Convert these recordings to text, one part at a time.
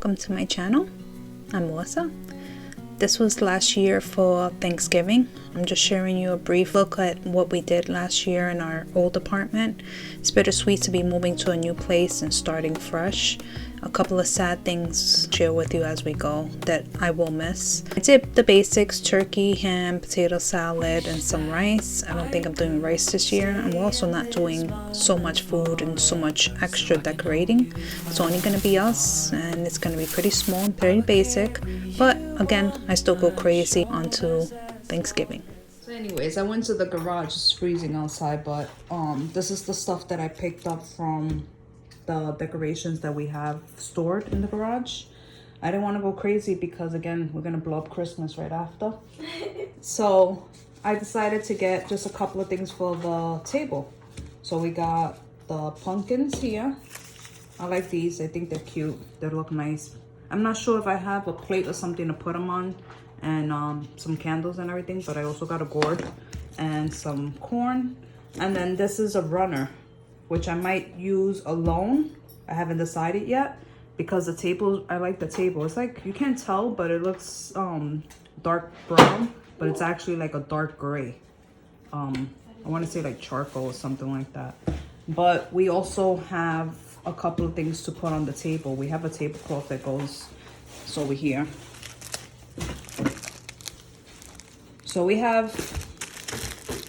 Welcome to my channel. I'm Melissa. This was last year for Thanksgiving. I'm just sharing you a brief look at what we did last year in our old apartment. It's bittersweet to be moving to a new place and starting fresh. A couple of sad things to share with you as we go that I will miss. I did the basics: turkey, ham, potato salad, and some rice. I don't think I'm doing rice this year. I'm also not doing so much food and so much extra decorating. It's only going to be us, and it's going to be pretty small and pretty basic. But again, I still go crazy onto Thanksgiving. So anyways, I went to the garage. It's freezing outside, but this is the stuff that I picked up from the decorations that we have stored in the garage. I didn't want to go crazy because again, we're gonna blow up Christmas right after. So I decided to get just a couple of things for the table. So we got the pumpkins here. I like these. I think they're cute. They look nice. I'm not sure if I have a plate or something to put them on, and some candles and everything, but I also got a gourd and some corn. And then this is a runner, which I might use alone. I haven't decided yet because the table, I like the table. It's like, you can't tell, but it looks dark brown, but it's actually like a dark gray. I want to say like charcoal or something like that. But we also have a couple of things to put on the table. We have a tablecloth that goes over here. So we have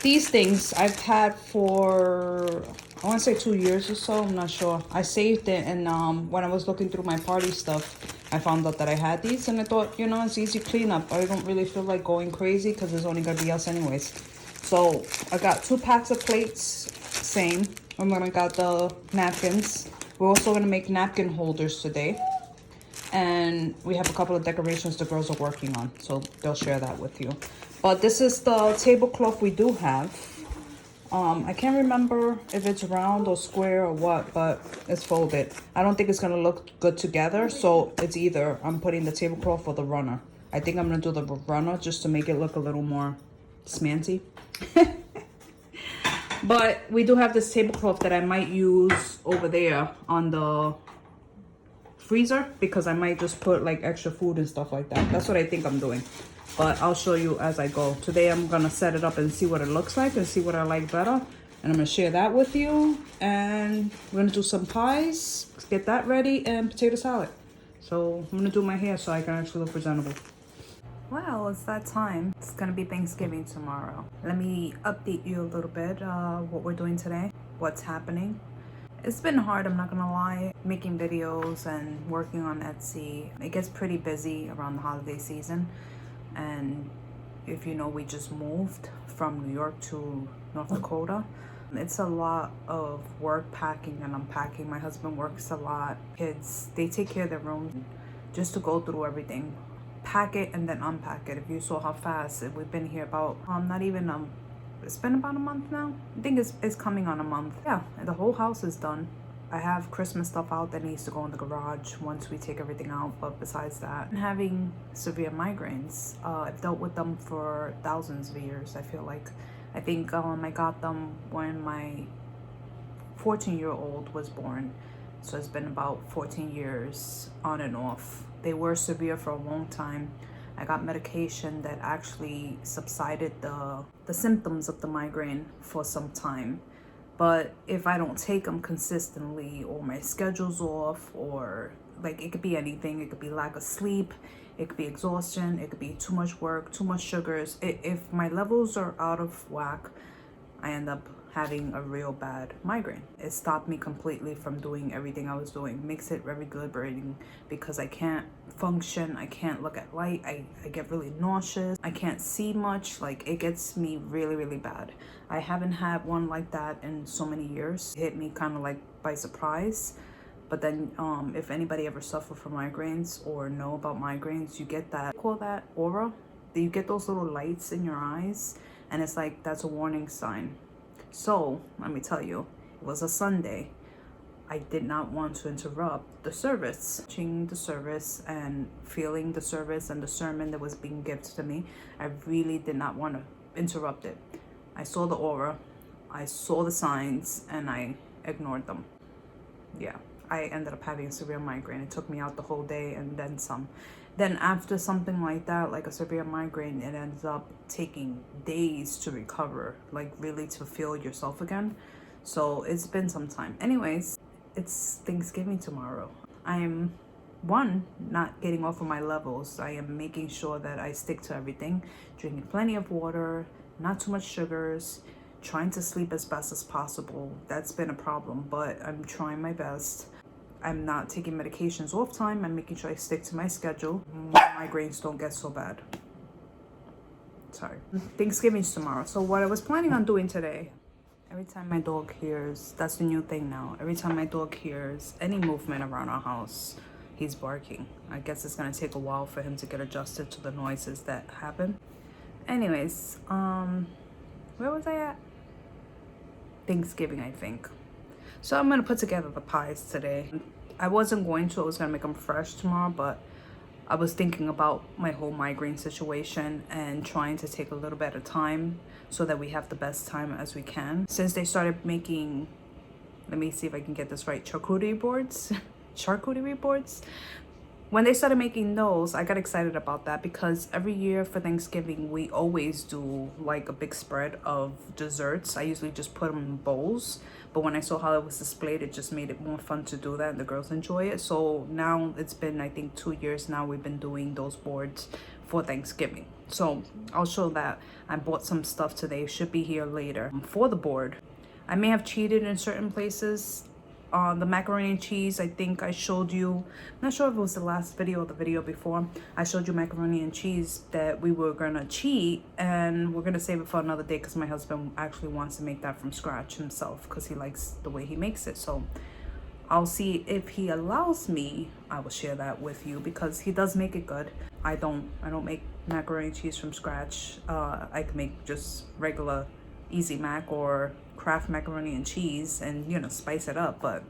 these things I've had for, I want to say 2 years or so. I'm not sure. I saved it, and when I was looking through my party stuff, I found out that I had these, and I thought, you know, it's easy cleanup. I don't really feel like going crazy because there's only gonna be us anyways. So I got 2 packs of plates, same. I'm gonna got the napkins. We're also gonna make napkin holders today, and we have a couple of decorations the girls are working on, so they'll share that with you. But this is the tablecloth we do have. I can't remember if it's round or square or what, but it's folded. I don't think it's gonna look good together, so it's either I'm putting the tablecloth or the runner. I think I'm gonna do the runner just to make it look a little more smanty. But we do have this tablecloth that I might use over there on the freezer because I might just put like extra food and stuff like that. That's what I think I'm doing. But I'll show you as I go. Today I'm gonna set it up and see what it looks like and see what I like better. And I'm gonna share that with you. And we're gonna do some pies, get that ready, and potato salad. So I'm gonna do my hair so I can actually look presentable. Well, it's that time. It's gonna be Thanksgiving tomorrow. Let me update you a little bit what we're doing today, what's happening. It's been hard, I'm not gonna lie, making videos and working on Etsy. It gets pretty busy around the holiday season. And if you know, we just moved from New York to North Dakota. It's a lot of work, packing and unpacking. My husband works a lot. Kids, they take care of their room just to go through everything. Pack it and then unpack it. If you saw how fast we've been here, about not even it's been about a month now. I think it's coming on a month. Yeah, the whole house is done. I have Christmas stuff out that needs to go in the garage once we take everything out, but besides that, I'm having severe migraines. I've dealt with them for thousands of years, I feel like. I think I got them when my 14-year-old was born. So it's been about 14 years on and off. They were severe for a long time. I got medication that actually subsided the symptoms of the migraine for some time. But if I don't take them consistently, or my schedule's off, or like, it could be anything. It could be lack of sleep, it could be exhaustion, it could be too much work, too much sugars. If my levels are out of whack, I end up having a real bad migraine. It stopped me completely from doing everything I was doing. Makes it very liberating because I can't function, I can't look at light, I get really nauseous, I can't see much. Like, it gets me really, really bad. I haven't had one like that in so many years. It hit me kind of like by surprise. But then if anybody ever suffer from migraines or know about migraines, you get that, call that aura. You get those little lights in your eyes, and it's like, that's a warning sign. So let me tell you, it was a Sunday. I did not want to interrupt the service. Watching the service and feeling the service and the sermon that was being given to me, I really did not want to interrupt it. I saw the aura, I saw the signs, and I ignored them. Yeah, I ended up having a severe migraine. It took me out the whole day and then some. Then after something like that, like a severe migraine, it ends up taking days to recover, like really to feel yourself again. So it's been some time. Anyways, it's Thanksgiving tomorrow. I'm not getting off of my levels. I am making sure that I stick to everything, drinking plenty of water, not too much sugars, trying to sleep as best as possible. That's been a problem, but I'm trying my best. I'm not taking medications off time. I'm making sure I stick to my schedule. My migraines don't get so bad. Sorry. Thanksgiving's tomorrow. So what I was planning on doing today, every time my dog hears, that's the new thing now. Every time my dog hears any movement around our house, he's barking. I guess it's gonna take a while for him to get adjusted to the noises that happen. Anyways, where was I at? Thanksgiving, I think. So I'm gonna put together the pies today. I wasn't going to, I was gonna make them fresh tomorrow, but I was thinking about my whole migraine situation and trying to take a little bit of time so that we have the best time as we can. Since they started making, let me see if I can get this right, charcuterie boards. Charcuterie boards. When they started making those, I got excited about that because every year for Thanksgiving, we always do like a big spread of desserts. I usually just put them in bowls, but when I saw how it was displayed, it just made it more fun to do that and the girls enjoy it. So now it's been, I think, 2 years now we've been doing those boards for Thanksgiving. So I'll show that. I bought some stuff today, should be here later. For the board, I may have cheated in certain places. The macaroni and cheese, I think I showed you, I'm not sure if it was the last video or the video before, I showed you macaroni and cheese that we were gonna cheat and we're gonna save it for another day because my husband actually wants to make that from scratch himself because he likes the way he makes it. So I'll see if he allows me, I will share that with you because he does make it good. I don't make macaroni and cheese from scratch. I can make just regular Easy Mac or Kraft macaroni and cheese and, you know, spice it up. But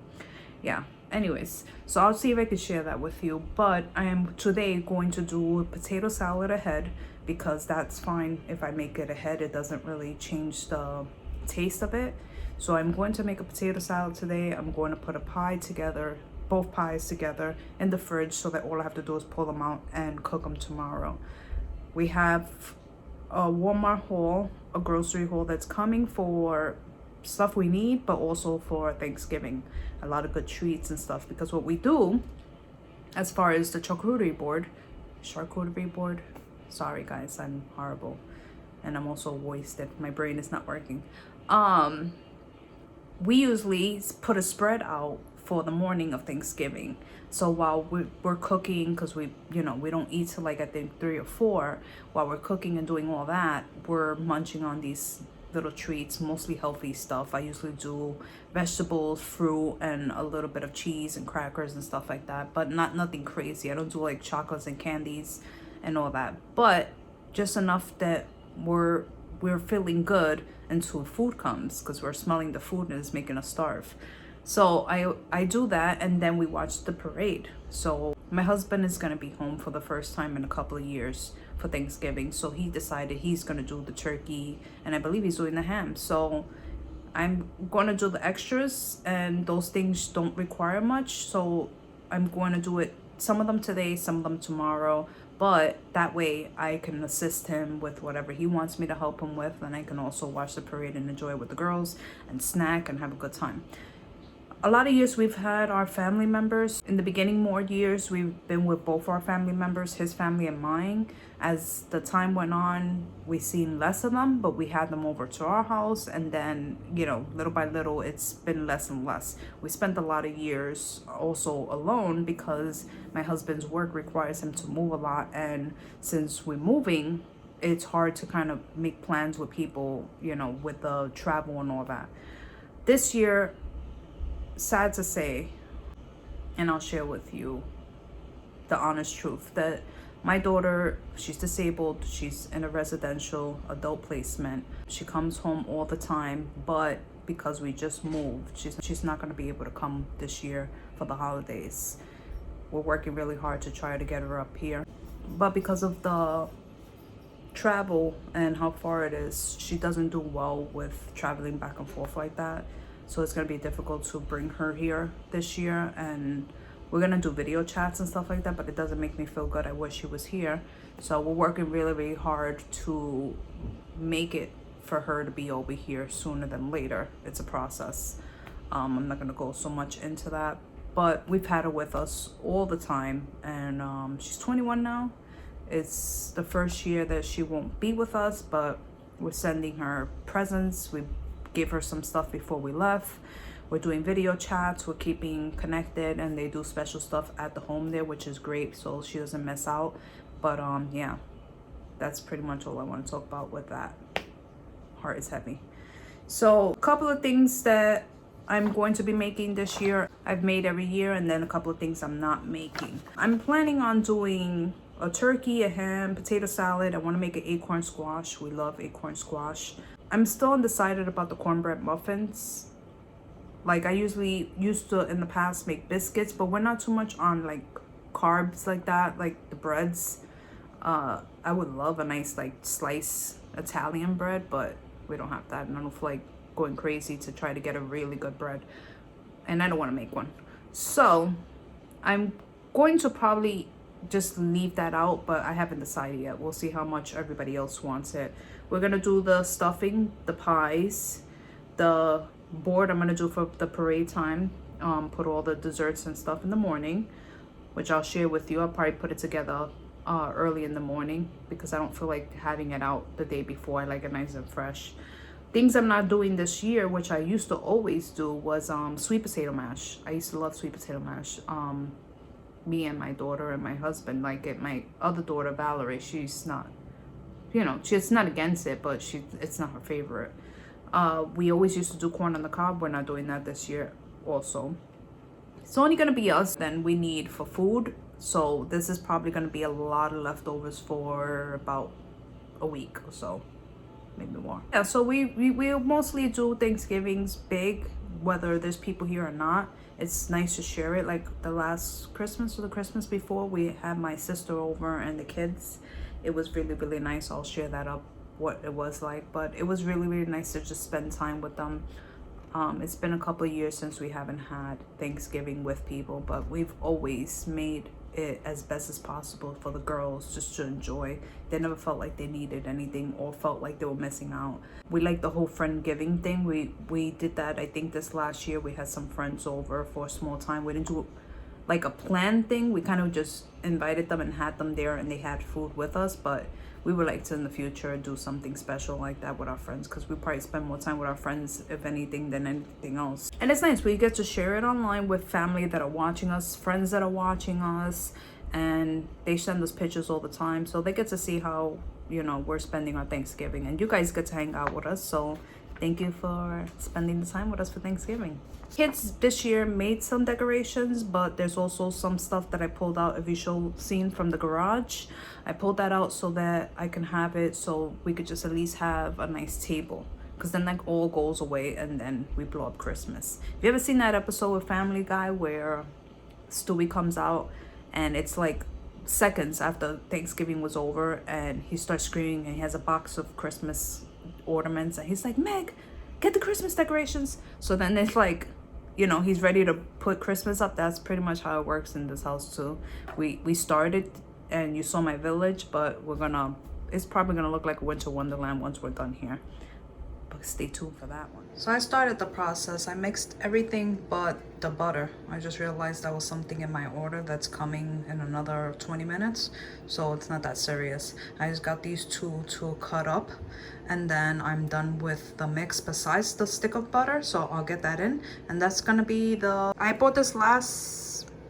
yeah, anyways, so I'll see if I can share that with you. But I am today going to do potato salad ahead because that's fine if I make it ahead. It doesn't really change the taste of it. So I'm going to make a potato salad today. I'm going to put a pie together, both pies together in the fridge so that all I have to do is pull them out and cook them tomorrow. We have a Walmart haul, a grocery haul that's coming for stuff we need, but also for Thanksgiving. A lot of good treats and stuff because what we do as far as the charcuterie board, sorry guys, I'm horrible and I'm also wasted. My brain is not working. We usually put a spread out for the morning of Thanksgiving. So while we're cooking, because we don't eat till like I think 3 or 4, while we're cooking and doing all that, we're munching on these little treats, mostly healthy stuff. I usually do vegetables, fruit, and a little bit of cheese and crackers and stuff like that, but nothing crazy. I don't do like chocolates and candies and all that, but just enough that we're feeling good until food comes because we're smelling the food and it's making us starve. So I do that and then we watch the parade. So my husband is going to be home for the first time in a couple of years for Thanksgiving. So he decided he's going to do the turkey and I believe he's doing the ham. So I'm going to do the extras and those things don't require much. So I'm going to do it, some of them today, some of them tomorrow. But that way I can assist him with whatever he wants me to help him with. And I can also watch the parade and enjoy it with the girls and snack and have a good time. A lot of years we've had our family members. In the beginning, more years we've been with both our family members, his family and mine. As the time went on, we seen less of them, but we had them over to our house. And then, you know, little by little, it's been less and less. We spent a lot of years also alone because my husband's work requires him to move a lot. And since we're moving, it's hard to kind of make plans with people, you know, with the travel and all that. This year, sad to say, and I'll share with you the honest truth, that my daughter, she's disabled, she's in a residential adult placement. She comes home all the time, but because we just moved, she's not going to be able to come this year for the holidays. We're working really hard to try to get her up here, but because of the travel and how far it is, she doesn't do well with traveling back and forth like that. so it's gonna be difficult to bring her here this year. And we're gonna do video chats and stuff like that, but it doesn't make me feel good. I wish she was here. So we're working really, really hard to make it for her to be over here sooner than later. It's a process. I'm not gonna go so much into that, but we've had her with us all the time, and she's 21 now. It's the first year that she won't be with us, but we're sending her presents. We gave her some stuff before we left. We're doing video chats. We're keeping connected, and they do special stuff at the home there, which is great, so she doesn't miss out. But yeah, that's pretty much all I want to talk about with that. Heart is heavy. So a couple of things that I'm going to be making this year, I've made every year, and then a couple of things I'm not making. I'm planning on doing a turkey, a ham, potato salad. I want to make an acorn squash. We love acorn squash. I'm still undecided about the cornbread muffins. Like, I usually used to in the past make biscuits, but we're not too much on like carbs like that, like the breads. I would love a nice like slice Italian bread, but we don't have that, and I don't feel like going crazy to try to get a really good bread, and I don't want to make one. So I'm going to probably just leave that out, but I haven't decided yet. We'll see how much everybody else wants it. We're gonna do the stuffing, the pies, the board I'm gonna do for the parade time. Put all the desserts and stuff in the morning, which I'll share with you. I'll probably put it together early in the morning because I don't feel like having it out the day before. I like it nice and fresh. Things I'm not doing this year, which I used to always do, was sweet potato mash. I used to love sweet potato mash. Me and my daughter and my husband like it. My other daughter, Valerie, she's not, you know, she's not against it, but it's not her favorite. We always used to do corn on the cob. We're not doing that this year also. It's only gonna be us than we need for food. So this is probably gonna be a lot of leftovers for about a week or so, maybe more. Yeah, so we mostly do Thanksgivings big, whether there's people here or not. It's nice to share it. Like the last Christmas or the Christmas before, we had my sister over and the kids. It was really, really nice. I'll share that up, what it was like, but it was really, really nice to just spend time with them. It's been a couple of years since we haven't had Thanksgiving with people, but we've always made it as best as possible for the girls just to enjoy. They never felt like they needed anything or felt like they were missing out. We like the whole friend giving thing. We did that, I think this last year. We had some friends over for a small time. We didn't do like a planned thing. We kind of just invited them and had them there, and they had food with us. But we would like to in the future do something special like that with our friends, because we probably spend more time with our friends, if anything, than anything else. And it's nice, we get to share it online with family that are watching us, friends that are watching us, and they send us pictures all the time, so they get to see how, you know, we're spending our Thanksgiving, and you guys get to hang out with us. So thank you for spending the time with us for Thanksgiving. Kids this year made some decorations, but there's also some stuff that I pulled out, a visual scene from the garage. I pulled that out so that I can have it, so we could just at least have a nice table, because then like all goes away and then we blow up Christmas. Have you ever seen that episode with Family Guy where Stewie comes out and it's like seconds after Thanksgiving was over and he starts screaming and he has a box of Christmas ornaments and he's like, Meg, get the Christmas decorations. So then it's like, you know, he's ready to put Christmas up. That's pretty much how it works in this house too. We started and you saw my village, but it's probably gonna look like a winter wonderland once we're done here. But stay tuned for that one. So I started the process. I mixed everything but the butter. I just realized that was something in my order that's coming in another 20 minutes. So it's not that serious. I just got these two to cut up, and then I'm done with the mix besides the stick of butter. So I'll get that in, and that's gonna be I bought this I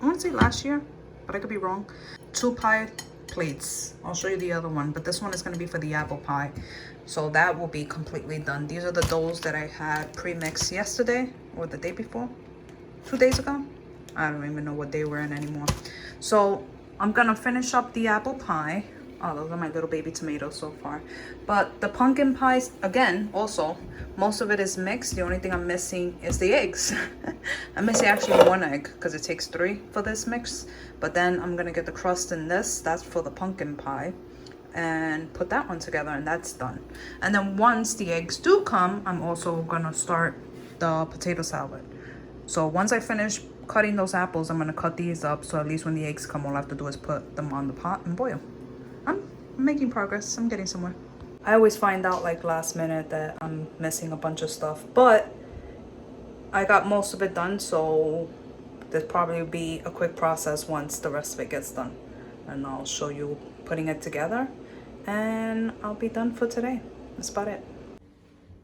want to say last year, but I could be wrong. 2 pie plates. I'll show you the other one, but this one is going to be for the apple pie. So that will be completely done. These are the doughs that I had pre-mixed yesterday or the day before, 2 days ago. I don't even know what day we're in anymore. So I'm gonna finish up the apple pie. Oh, those are my little baby tomatoes so far. But the pumpkin pies, again, also, most of it is mixed. The only thing I'm missing is the eggs. I'm missing actually 1 egg because it takes 3 for this mix. But then I'm gonna get the crust in this. That's for the pumpkin pie. And put that one together, and that's done. And then once the eggs do come, I'm also gonna start the potato salad. So once I finish cutting those apples, I'm gonna cut these up, so at least when the eggs come, all I have to do is put them on the pot and boil. I'm making progress. I'm getting somewhere. I always find out like last minute that I'm missing a bunch of stuff, but I got most of it done, so there'll probably be a quick process once the rest of it gets done. And I'll show you putting it together, and I'll be done for today. That's about it.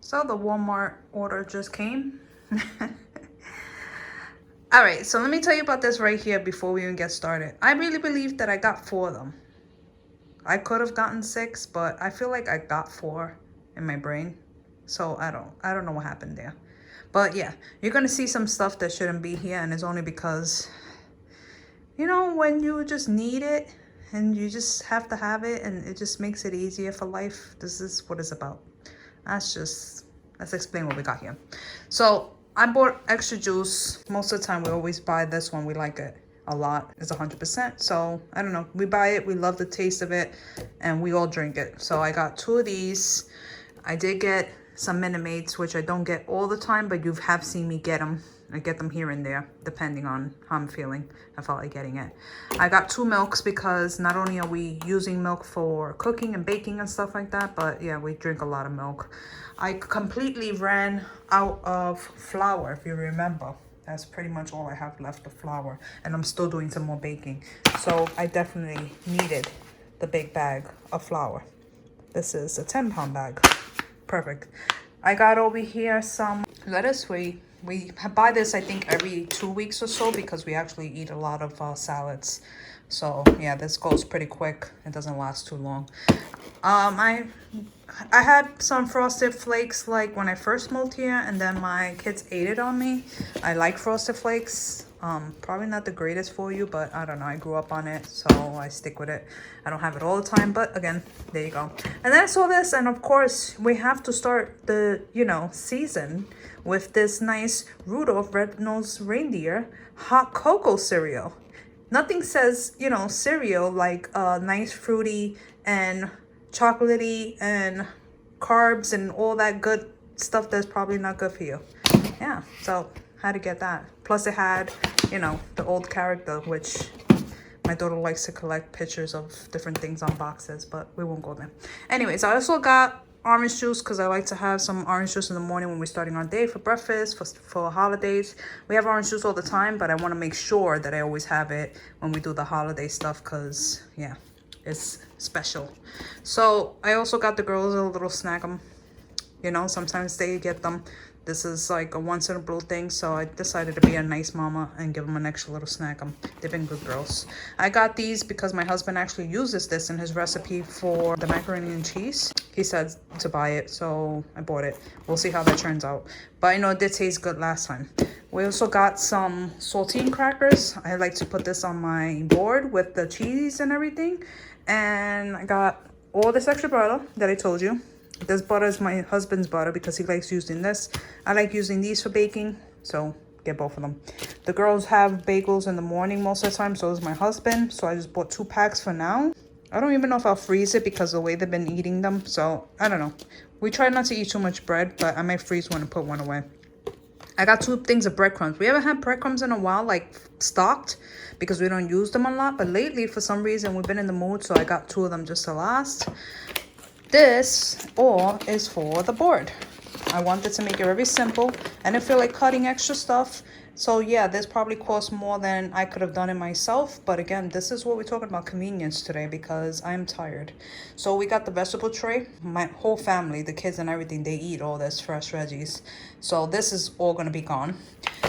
So the Walmart order just came. All right, so let me tell you about this right here before we even get started. I really believe that I got 4 of them. I could have gotten 6, but I feel like I got 4 in my brain. So I don't know what happened there. But yeah, you're gonna see some stuff that shouldn't be here, and it's only because, you know, when you just need it and you just have to have it, and it just makes it easier for life. This is what it's about. Let's explain what we got here. So I bought extra juice. Most of the time we always buy this one. We like it a lot. It's 100%. So I don't know. We buy it. We love the taste of it, and we all drink it. So I got 2 of these. I did get some Minute Maids, which I don't get all the time, but you have seen me get them. I get them here and there, depending on how I'm feeling. I felt like getting it. I got 2 milks because not only are we using milk for cooking and baking and stuff like that, but yeah, we drink a lot of milk. I completely ran out of flour, if you remember. That's pretty much all I have left of flour, and I'm still doing some more baking. So I definitely needed the big bag of flour. This is a 10-pound bag. Perfect. I got over here some lettuce. We buy this, I think, every 2 weeks or so because we actually eat a lot of salads. So yeah, this goes pretty quick. It doesn't last too long. I had some Frosted Flakes like when I first moved here, and then my kids ate it on me. I like Frosted Flakes. Probably not the greatest for you, but I don't know. I grew up on it, so I stick with it. I don't have it all the time, but again, there you go. And then I saw this, and of course, we have to start the, season with this nice Rudolph Red-Nosed Reindeer hot cocoa cereal. Nothing says, cereal like nice fruity and chocolatey and carbs and all that good stuff that's probably not good for you. Yeah, so had to get that. Plus it had, the old character, which my daughter likes to collect pictures of different things on boxes, but we won't go there. Anyways, I also got orange juice because I like to have some orange juice in the morning when we're starting our day for breakfast, for holidays. We have orange juice all the time, but I want to make sure that I always have it when we do the holiday stuff because, yeah, it's special. So I also got the girls a little snack 'em. Sometimes they get them. This is like a once in a blue thing, so I decided to be a nice mama and give them an extra little snack. They've been good girls. I got these because my husband actually uses this in his recipe for the macaroni and cheese. He said to buy it, so I bought it. We'll see how that turns out. But I know it did taste good last time. We also got some saltine crackers. I like to put this on my board with the cheese and everything. And I got all this extra butter that I told you. This butter is my husband's butter because he likes using this. I like using these for baking, so get both of them. The girls have bagels in the morning most of the time, so does my husband. So I just bought 2 packs for now. I don't even know if I'll freeze it because of the way they've been eating them. So I don't know. We try not to eat too much bread, but I might freeze one and put one away. I got 2 things of breadcrumbs. We haven't had breadcrumbs in a while, like stocked, because we don't use them a lot. But lately, for some reason, we've been in the mood, so I got 2 of them just to last. This all is for the board. I wanted to make it very simple. I didn't feel like cutting extra stuff. So yeah, this probably cost more than I could have done it myself. But again, this is what we're talking about, convenience today, because I'm tired. So we got the vegetable tray. My whole family, the kids and everything, they eat all this fresh veggies. So this is all going to be gone.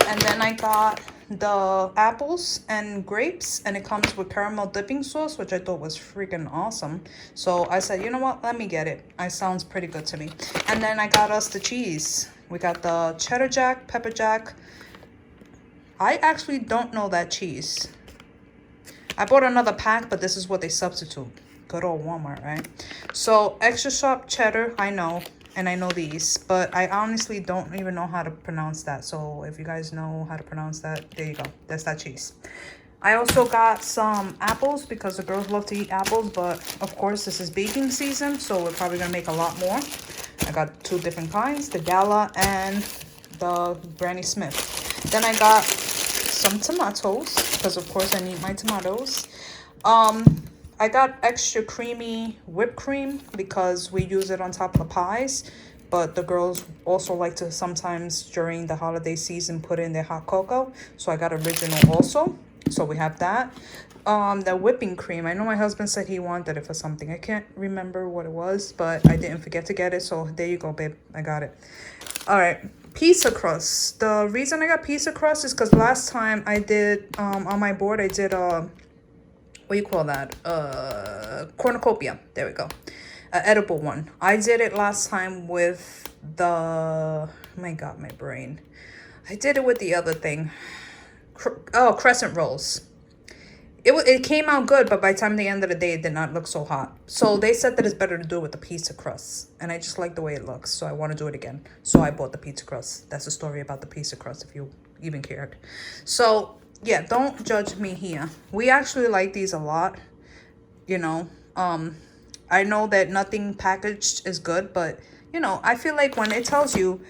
And then I got the apples and grapes, and it comes with caramel dipping sauce, which I thought was freaking awesome. So I said, you know what, let me get it. It sounds pretty good to me. And then I got us the cheese. We got the cheddar jack, pepper jack. I actually don't know that cheese. I bought another pack, but this is what they substitute. Good old Walmart, right? So extra sharp cheddar, I know. And I know these, but I honestly don't even know how to pronounce that. So if you guys know how to pronounce that, there you go. That's that cheese. I also got some apples because the girls love to eat apples, but of course this is baking season, so we're probably gonna make a lot more. I got 2 different kinds, the Gala and the Granny Smith. Then I got some tomatoes, because of course I need my tomatoes. I got extra creamy whipped cream because we use it on top of the pies. But the girls also like to sometimes during the holiday season put in their hot cocoa. So I got original also. So we have that. The whipping cream. I know my husband said he wanted it for something. I can't remember what it was, but I didn't forget to get it. So there you go, babe. I got it. All right. Pizza crust. The reason I got pizza crust is because last time I did, on my board, I did, what do you call that? Cornucopia. There we go. Edible one. I did it last time with the, oh my God, my brain. I did it with the other thing. Crescent rolls. It came out good, but by the time the end of the day, it did not look so hot. So they said that it's better to do it with the pizza crust. And I just like the way it looks, so I want to do it again. So I bought the pizza crust. That's the story about the pizza crust, if you even cared. So, yeah, don't judge me here. We actually like these a lot. You know, I know that nothing packaged is good, but, you know, I feel like when it tells you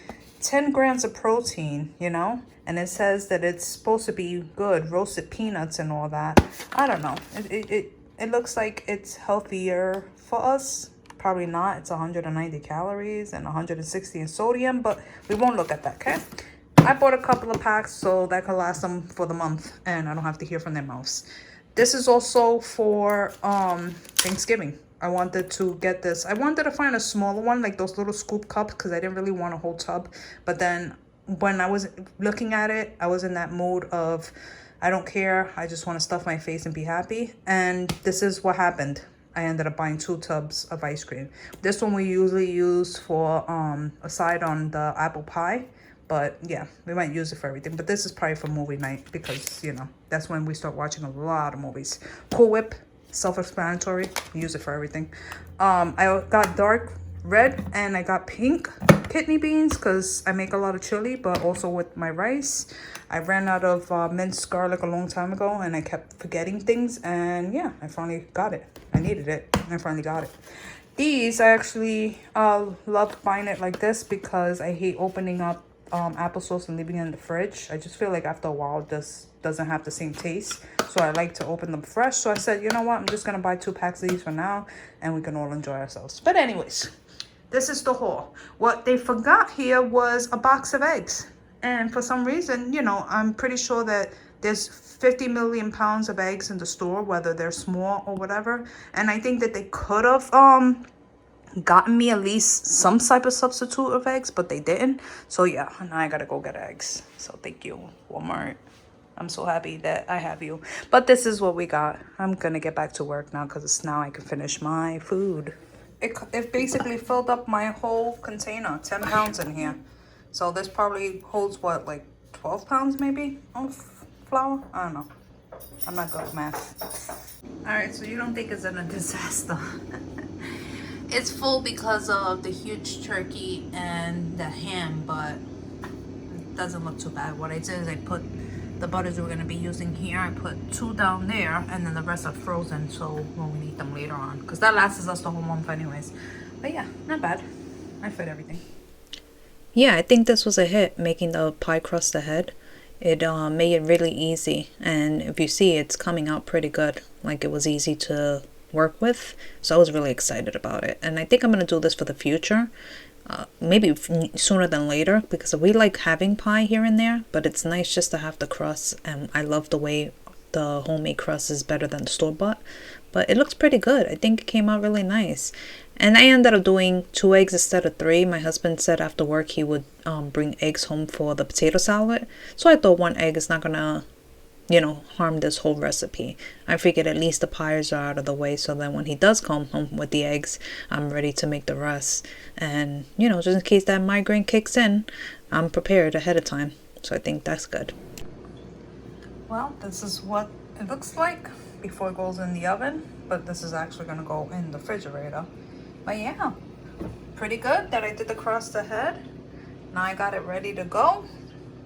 10 grams of protein, you know, and it says that it's supposed to be good, roasted peanuts and all that. I don't know. It looks like it's healthier for us. Probably not. It's 190 calories and 160 in sodium, but we won't look at that, okay? I bought a couple of packs so that could last them for the month and I don't have to hear from their mouths. This is also for Thanksgiving. I wanted to get this. I wanted to find a smaller one, like those little scoop cups, because I didn't really want a whole tub. But then when I was looking at it, I was in that mood of, I don't care. I just want to stuff my face and be happy. And this is what happened. I ended up buying 2 tubs of ice cream. This one we usually use for a side on the apple pie. But yeah, we might use it for everything. But this is probably for movie night because, you know, that's when we start watching a lot of movies. Cool Whip, self-explanatory. Use it for everything. I got dark red and I got pink kidney beans because I make a lot of chili, but also with my rice. I ran out of minced garlic a long time ago and I kept forgetting things. And yeah, I finally got it. I needed it and I finally got it. These, I actually love buying it like this because I hate opening up applesauce and leaving it in the fridge. I just feel like after a while this doesn't have the same taste, so I like to open them fresh. So I said, you know what, I'm just gonna buy 2 packs of these for now and we can all enjoy ourselves. But anyways, this is the haul. What they forgot here was a box of eggs, and for some reason, you know, I'm pretty sure that there's 50 million pounds of eggs in the store, whether they're small or whatever, and I think that they could have gotten me at least some type of substitute of eggs, but they didn't. So yeah, now I gotta go get eggs. So thank you, Walmart. I'm so happy that I have you. But this is what we got. I'm gonna get back to work now because now I can finish my food. It basically filled up my whole container, 10 pounds in here. So this probably holds what, like 12 pounds maybe of flour? I don't know. I'm not good at math. All right, so you don't think it's a disaster. It's full because of the huge turkey and the ham, but it doesn't look too bad. What I did is I put the butters we're going to be using here. I put 2 down there, and then the rest are frozen, so when we need them later on. Because that lasts us the whole month anyways. But yeah, not bad. I fit everything. Yeah, I think this was a hit, making the pie crust ahead. It made it really easy. And if you see, it's coming out pretty good. Like, it was easy to work with, so I was really excited about it, and I think I'm gonna do this for the future, maybe sooner than later, because we like having pie here and there, but it's nice just to have the crust, and I love the way the homemade crust is better than the store-bought. But it looks pretty good. I think it came out really nice, and I ended up doing 2 eggs instead of 3. My husband said after work he would bring eggs home for the potato salad, so I thought 1 egg is not gonna, you know, harm this whole recipe. I figured at least the pies are out of the way, so then when he does come home with the eggs, I'm ready to make the rest. And, you know, just in case that migraine kicks in, I'm prepared ahead of time. So I think that's good. Well, this is what it looks like before it goes in the oven, but this is actually gonna go in the refrigerator. But yeah, pretty good that I did the crust ahead. Now I got it ready to go,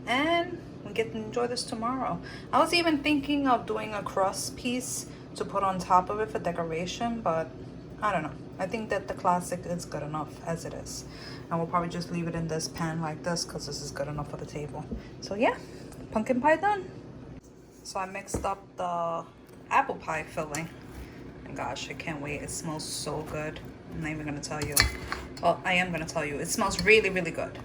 and we get to enjoy this tomorrow. I was even thinking of doing a crust piece to put on top of it for decoration, but I don't know. I think that the classic is good enough as it is. And we'll probably just leave it in this pan like this because this is good enough for the table. So yeah, pumpkin pie done. So I mixed up the apple pie filling. And gosh, I can't wait. It smells so good. I'm not even gonna tell you. Well, I am gonna tell you. It smells really, really good.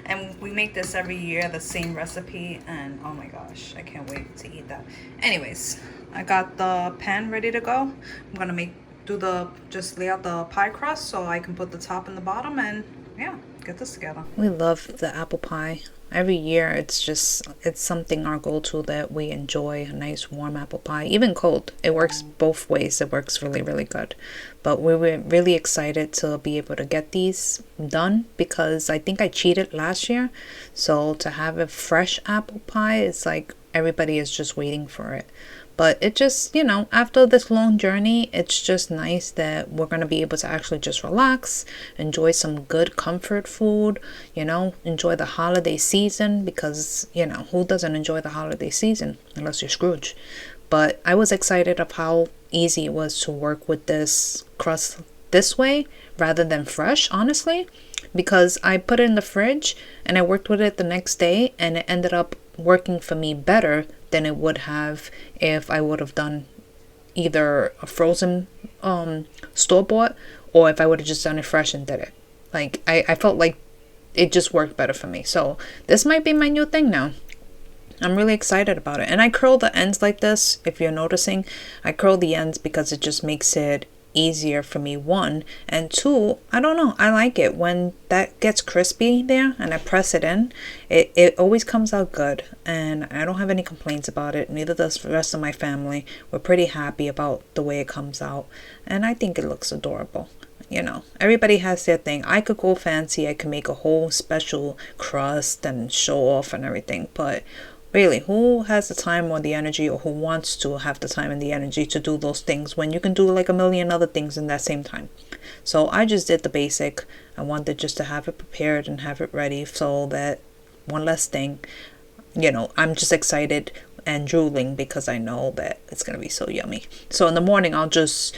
And we make this every year, the same recipe, and oh my gosh, I can't wait to eat that. Anyways, I got the pan ready to go. I'm gonna just lay out the pie crust so I can put the top and the bottom, and yeah, get this together. We love the apple pie. Every year it's something our go-to that we enjoy, a nice warm apple pie, even cold. It works both ways. It works really, really good. But we were really excited to be able to get these done because I think I cheated last year. So to have a fresh apple pie, it's like everybody is just waiting for it. But it just, after this long journey, it's just nice that we're going to be able to actually just relax, enjoy some good comfort food, enjoy the holiday season because, who doesn't enjoy the holiday season unless you're Scrooge? But I was excited of how easy it was to work with this crust this way rather than fresh, honestly, because I put it in the fridge and I worked with it the next day and it ended up working for me better than it would have if I would have done either a frozen store-bought or if I would have just done it fresh and did it. Like I felt like it just worked better for me. So this might be my new thing now. I'm really excited about it. And I curl the ends like this. If you're noticing, I curl the ends because it just makes it easier for me, one, and two, I don't know, I like it when that gets crispy there and I press it in. It always comes out good and I don't have any complaints about it. Neither does the rest of my family. We're pretty happy about the way it comes out and I think it looks adorable. Everybody has their thing. I could go fancy. I could make a whole special crust and show off and everything, but really, who has the time or the energy, or who wants to have the time and the energy to do those things when you can do like a million other things in that same time? So I just did the basic. I wanted just to have it prepared and have it ready so that one less thing, I'm just excited and drooling because I know that it's going to be so yummy. So in the morning, I'll just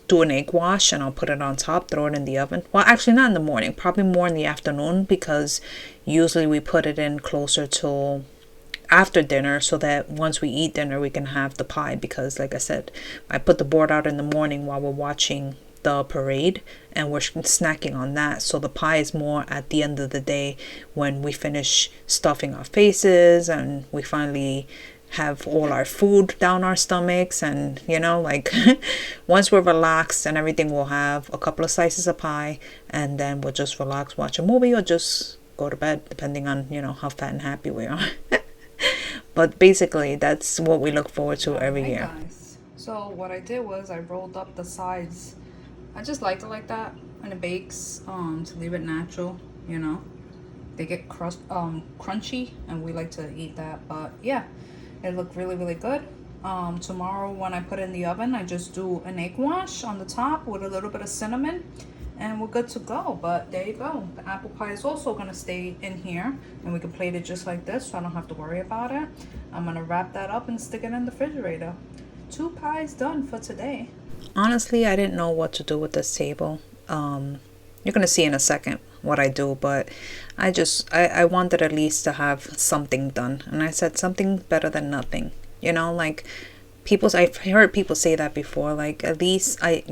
do an egg wash and I'll put it on top, throw it in the oven. Well, actually not in the morning, probably more in the afternoon because usually we put it in closer to after dinner so that once we eat dinner we can have the pie because like I said, I put the board out in the morning while we're watching the parade and we're snacking on that, so the pie is more at the end of the day when we finish stuffing our faces and we finally have all our food down our stomachs and once we're relaxed and everything, we'll have a couple of slices of pie and then we'll just relax, watch a movie or just go to bed depending on how fat and happy we are. But basically, that's what we look forward to every year. Guys. So what I did was I rolled up the sides. I just liked it like that, and it bakes to leave it natural. They get crunchy, and we like to eat that. But yeah, it looked really, really good. Tomorrow when I put it in the oven, I just do an egg wash on the top with a little bit of cinnamon. And we're good to go. But there you go. The apple pie is also going to stay in here. And we can plate it just like this so I don't have to worry about it. I'm going to wrap that up and stick it in the refrigerator. 2 pies done for today. Honestly, I didn't know what to do with this table. You're going to see in a second what I do. But I wanted at least to have something done. And I said something better than nothing. I've heard people say that before, like at least I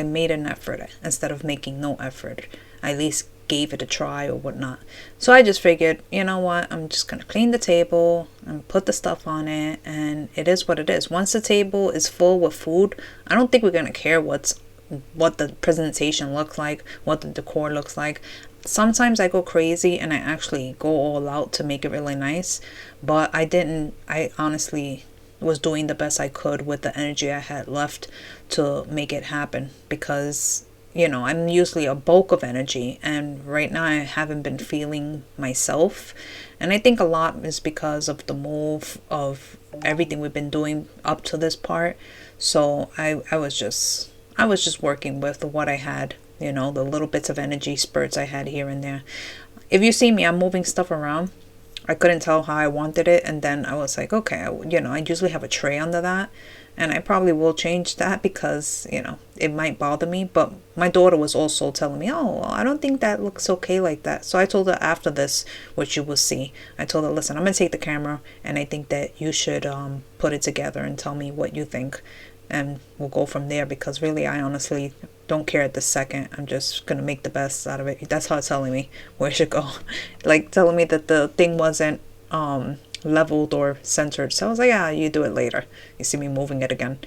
made an effort instead of making no effort. I at least gave it a try or whatnot. So I just figured, you know what, I'm just going to clean the table and put the stuff on it and it is what it is. Once the table is full with food, I don't think we're going to care what the presentation looks like, what the decor looks like. Sometimes I go crazy and I actually go all out to make it really nice, but I honestly was doing the best I could with the energy I had left to make it happen because I'm usually a bulk of energy and right now I haven't been feeling myself, and I think a lot is because of the move of everything we've been doing up to this part. So I was just working with what I had, the little bits of energy spurts I had here and there. If you see me, I'm moving stuff around. I couldn't tell how I wanted it. And then I was like, okay, I usually have a tray under that. And I probably will change that because, it might bother me. But my daughter was also telling me, oh, well, I don't think that looks okay like that. So I told her after this, which you will see, I told her, listen, I'm going to take the camera and I think that you should put it together and tell me what you think. And we'll go from there because really, I honestly don't care at this second. I'm just going to make the best out of it. That's how it's telling me where it should go. Like telling me that the thing wasn't leveled or centered. So I was like, yeah, you do it later. You see me moving it again.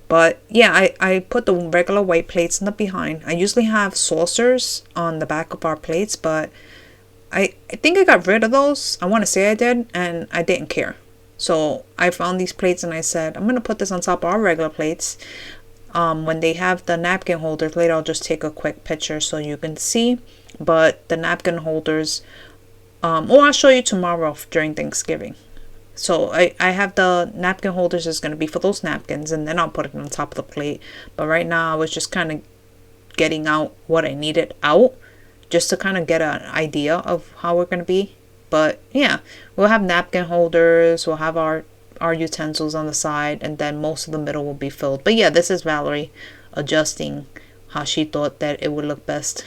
But yeah, I put the regular white plates in the behind. I usually have saucers on the back of our plates, but I think I got rid of those. I want to say I did, and I didn't care. So I found these plates and I said, I'm going to put this on top of our regular plates. When they have the napkin holders, later I'll just take a quick picture so you can see. But the napkin holders, or I'll show you tomorrow during Thanksgiving. So I have the napkin holders is going to be for those napkins, and then I'll put it on top of the plate. But right now I was just kind of getting out what I needed out, just to kind of get an idea of how we're going to be. But yeah, we'll have napkin holders, we'll have our utensils on the side, and then most of the middle will be filled. But yeah, this is Valerie adjusting how she thought that it would look best.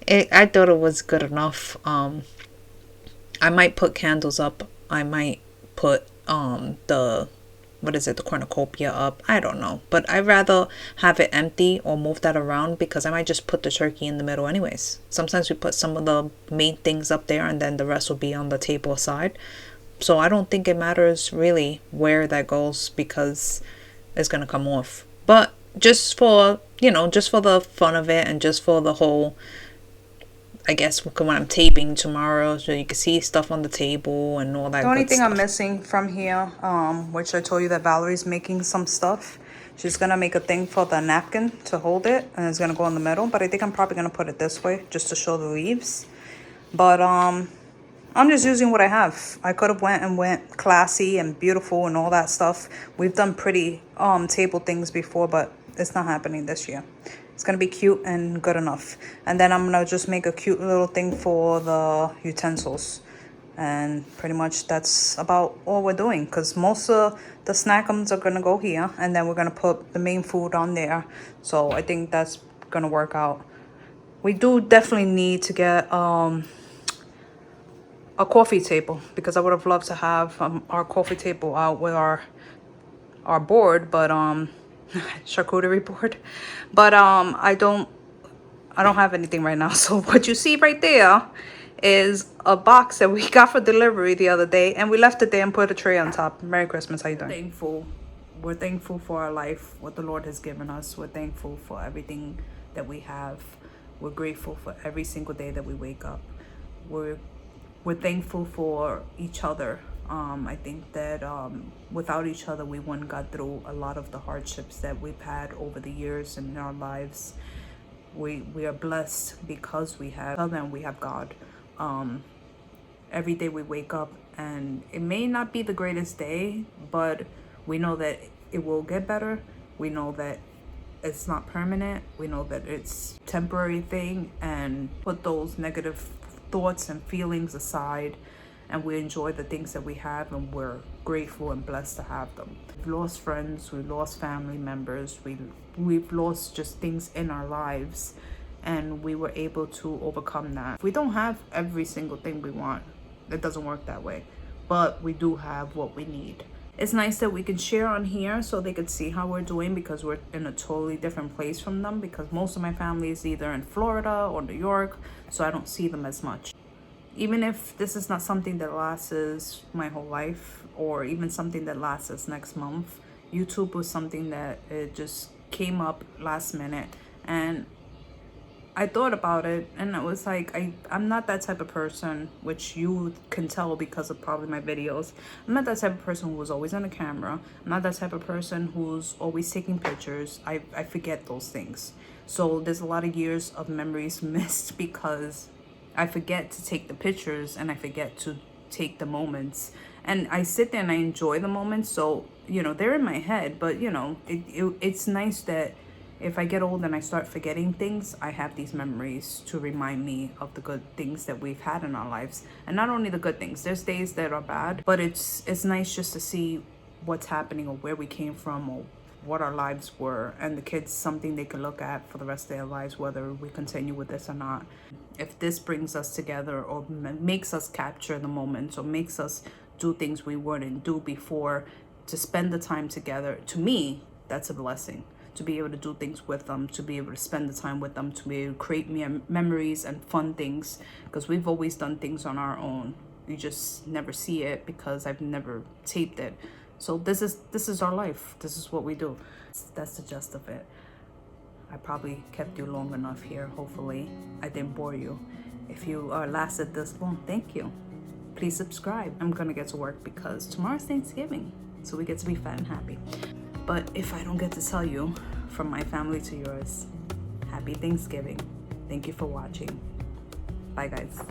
I thought it was good enough. I might put candles up. I might put the cornucopia up. I don't know. But I'd rather have it empty or move that around because I might just put the turkey in the middle anyways. Sometimes we put some of the main things up there and then the rest will be on the table aside. So I don't think it matters really where that goes because it's going to come off. But just for the fun of it and just for the whole, I guess when I'm taping tomorrow, so you can see stuff on the table and all that. The only thing I'm missing from here, which I told you that Valerie's making some stuff. She's gonna make a thing for the napkin to hold it, and it's gonna go in the middle. But I think I'm probably gonna put it this way just to show the leaves. But I'm just using what I have. I could have went classy and beautiful and all that stuff. We've done pretty table things before, but it's not happening this year. It's going to be cute and good enough. And then I'm going to just make a cute little thing for the utensils. And pretty much that's about all we're doing. Because most of the snackums are going to go here. And then we're going to put the main food on there. So I think that's going to work out. We do definitely need to get a coffee table. Because I would have loved to have our coffee table out with our board. But charcuterie board, but I don't have anything right now. So what you see right there is a box that we got for delivery the other day, and we left it there and put a tray on top. Merry Christmas. How you doing? We're thankful for our life, what the Lord has given us. We're thankful for everything that we have. We're grateful for every single day that we wake up. We're thankful for each other. I think that without each other, we wouldn't got through a lot of the hardships that we've had over the years in our lives. We are blessed because we have other and we have God. Every day we wake up, and it may not be the greatest day, but we know that it will get better. We know that it's not permanent. We know that it's a temporary thing, and put those negative thoughts and feelings aside, and we enjoy the things that we have, and we're grateful and blessed to have them. We've lost friends, we've lost family members, we've lost just things in our lives, and we were able to overcome that. We don't have every single thing we want. It doesn't work that way, but we do have what we need. It's nice that we can share on here so they can see how we're doing, because we're in a totally different place from them, because most of my family is either in Florida or New York, so I don't see them as much. Even if this is not something that lasts my whole life, or even something that lasts next month, YouTube was something that it just came up last minute, and I thought about it, and it was like, I'm not that type of person, which you can tell because of probably my videos. I'm not that type of person who was always on the camera. I'm not that type of person who's always taking pictures. I forget those things. So there's a lot of years of memories missed because I forget to take the pictures, and I forget to take the moments, and I sit there and I enjoy the moments. So they're in my head, but it's nice that if I get old and I start forgetting things, I have these memories to remind me of the good things that we've had in our lives. And not only the good things, there's days that are bad, but it's nice just to see what's happening or where we came from or what our lives were, and the kids something they can look at for the rest of their lives, whether we continue with this or not. If this brings us together or makes us capture the moments or makes us do things we wouldn't do before, to spend the time together, to me, that's a blessing. To be able to do things with them, to be able to spend the time with them, to be able to create memories and fun things, because we've always done things on our own. You just never see it because I've never taped it. So this is our life. This is what we do. That's the gist of it. I probably kept you long enough here. Hopefully I didn't bore you. If you lasted this long, thank you. Please subscribe. I'm gonna get to work because tomorrow's Thanksgiving, so we get to be fat and happy. But if I don't get to tell you, from my family to yours, happy Thanksgiving. Thank you for watching. Bye, guys.